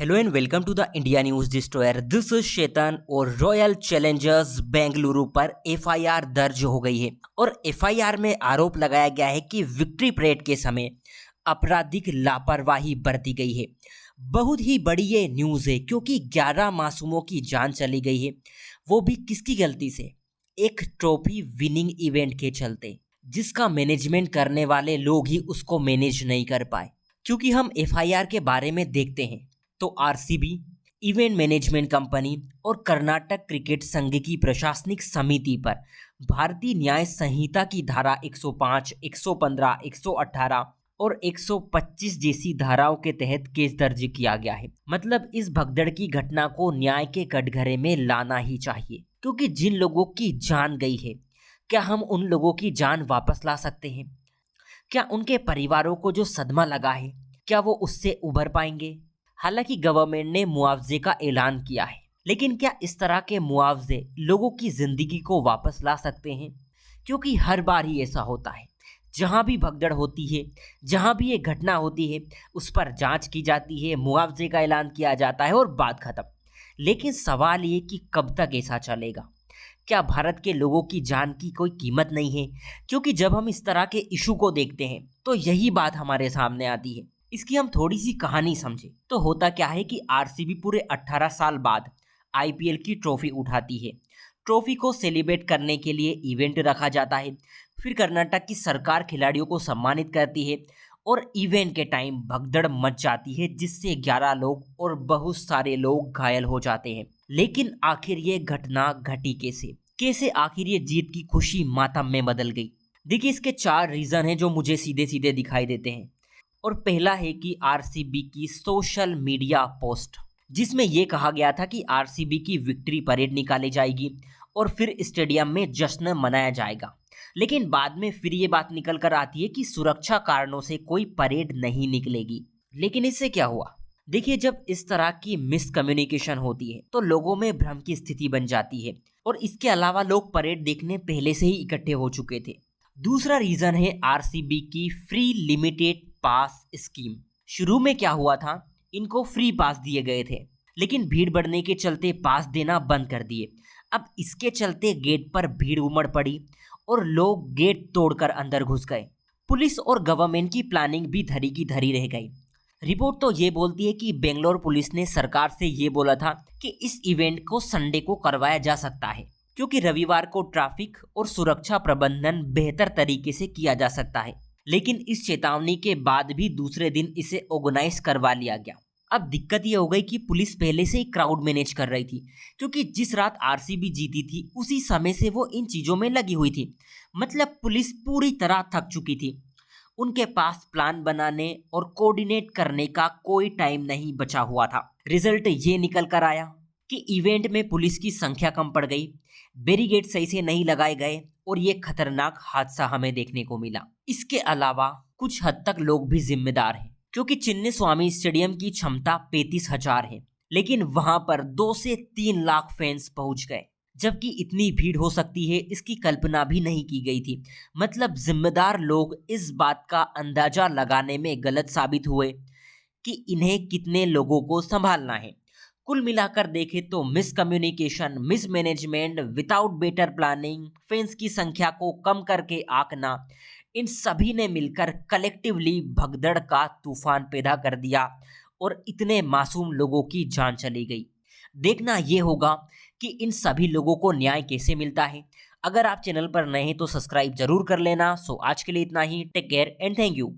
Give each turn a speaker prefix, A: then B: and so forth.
A: Hello and welcome to the India news destroyer. This is Chetan और royal Challengers Bengaluru पर FIR दर्ज हो गई है और एफआईआर में आरोप लगाया गया है कि विक्ट्री परेड के समय आपराधिक लापरवाही बरती गई है। बहुत ही बड़ी ये न्यूज़ है क्योंकि 11 मासूमों की जान चली गई है, वो भी किसकी गलती से? एक ट्रॉफी विनिंग इवेंट के चलते, जिसका मैनेजमेंट करने वाले लोग ही उसको मैनेज नहीं कर पाए। क्योंकि हम एफआईआर के बारे में देखते हैं तो आरसीबी, इवेंट मैनेजमेंट कंपनी और कर्नाटक क्रिकेट संघ की प्रशासनिक समिति पर भारतीय न्याय संहिता की धारा 105, 115, 118 और 125 जैसी धाराओं के तहत केस दर्ज किया गया है। मतलब इस भगदड़ की घटना को न्याय के कटघरे में लाना ही चाहिए, क्योंकि जिन लोगों की जान गई है, क्या हम उन लोगों की जान वापस ला सकते हैं? क्या उनके परिवारों को जो सदमा लगा है, क्या वो उससे उबर पाएंगे? हालांकि गवर्नमेंट ने मुआवजे का ऐलान किया है, लेकिन क्या इस तरह के मुआवजे लोगों की जिंदगी को वापस ला सकते हैं? क्योंकि हर बार ही ऐसा होता है, जहां भी भगदड़ होती है, जहां भी ये घटना होती है, उस पर जांच की जाती है, मुआवजे का ऐलान किया जाता है और बात खत्म। लेकिन सवाल ये कि कब तक ऐसा चलेगा? क्या भारत के लोगों की जान की कोई कीमत नहीं है? क्योंकि जब हम इस तरह के इशू को देखते हैं तो यही बात हमारे सामने आती है। इसकी हम थोड़ी सी कहानी समझे तो होता क्या है कि आरसीबी पूरे 18 साल बाद आईपीएल की ट्रॉफी उठाती है। ट्रॉफी को सेलिब्रेट करने के लिए इवेंट रखा जाता है। फिर कर्नाटक की सरकार खिलाड़ियों को सम्मानित करती है और इवेंट के टाइम भगदड़ मच जाती है, जिससे 11 लोग और बहुत सारे लोग घायल हो जाते हैं। लेकिन आखिर ये घटना घटी कैसे आखिर ये जीत की खुशी मातम में बदल गई? देखिए, इसके 4 रीजन हैं जो मुझे सीधे सीधे दिखाई देते हैं। और पहला है कि आरसीबी की सोशल मीडिया पोस्ट, जिसमें यह कहा गया था कि आरसीबी की विक्ट्री परेड निकाली जाएगी और फिर स्टेडियम में जश्न मनाया जाएगा। लेकिन बाद में फिर ये बात निकल कर आती है कि सुरक्षा कारणों से कोई परेड नहीं निकलेगी। लेकिन इससे क्या हुआ? देखिए, जब इस तरह की मिसकम्युनिकेशन होती है तो लोगों में भ्रम की स्थिति बन जाती है और इसके अलावा लोग परेड देखने पहले से ही इकट्ठे हो चुके थे। दूसरा रीजन है आरसीबी की फ्री लिमिटेड पास स्कीम। शुरू में क्या हुआ था, इनको फ्री पास दिए गए थे, लेकिन भीड़ बढ़ने के चलते पास देना बंद कर दिए। अब इसके चलते गेट पर भीड़ उमड़ पड़ी और लोग गेट तोड़कर अंदर घुस गए। पुलिस और गवर्नमेंट की प्लानिंग भी धरी की धरी रह गई। रिपोर्ट तो ये बोलती है कि बेंगलोर पुलिस ने सरकार से ये बोला था कि इस इवेंट को संडे को करवाया जा सकता है, क्योंकि रविवार को ट्रैफिक और सुरक्षा प्रबंधन बेहतर तरीके से किया जा सकता है। लेकिन इस चेतावनी के बाद भी दूसरे दिन इसे ऑर्गेनाइज करवा लिया गया। अब दिक्कत ये हो गई कि पुलिस पहले से ही क्राउड मैनेज कर रही थी, क्योंकि जिस रात आरसीबी जीती थी उसी समय से वो इन चीजों में लगी हुई थी। मतलब पुलिस पूरी तरह थक चुकी थी। उनके पास प्लान बनाने और कोऑर्डिनेट करने का कोई टाइम नहीं बचा हुआ था। रिजल्ट ये निकल कर आया कि इवेंट में पुलिस की संख्या कम पड़ गई, बैरिकेड सही से नहीं लगाए गए और ये खतरनाक हादसा हमें देखने को मिला। इसके अलावा कुछ हद तक लोग भी जिम्मेदार हैं, क्योंकि चिन्नी स्वामी स्टेडियम की क्षमता 35,000 है, लेकिन वहां पर 2 से 3 लाख फैंस पहुंच गए। जबकि इतनी भीड़ हो सकती है, इसकी कल्पना भी नहीं की गई थी। मतलब जिम्मेदार लोग इस बात का अंदाजा लगाने में गलत साबित हुए कि इन्हें कितने लोगों को संभालना है। कुल मिलाकर देखें तो miscommunication, mismanagement, without better planning, fans की संख्या को कम करके आंकना, इन सभी ने मिलकर कलेक्टिवली भगदड़ का तूफान पैदा कर दिया और इतने मासूम लोगों की जान चली गई। देखना यह होगा कि इन सभी लोगों को न्याय कैसे मिलता है। अगर आप चैनल पर नए हैं तो सब्सक्राइब जरूर कर लेना। सो आज के लिए इतना ही। Take care and thank you.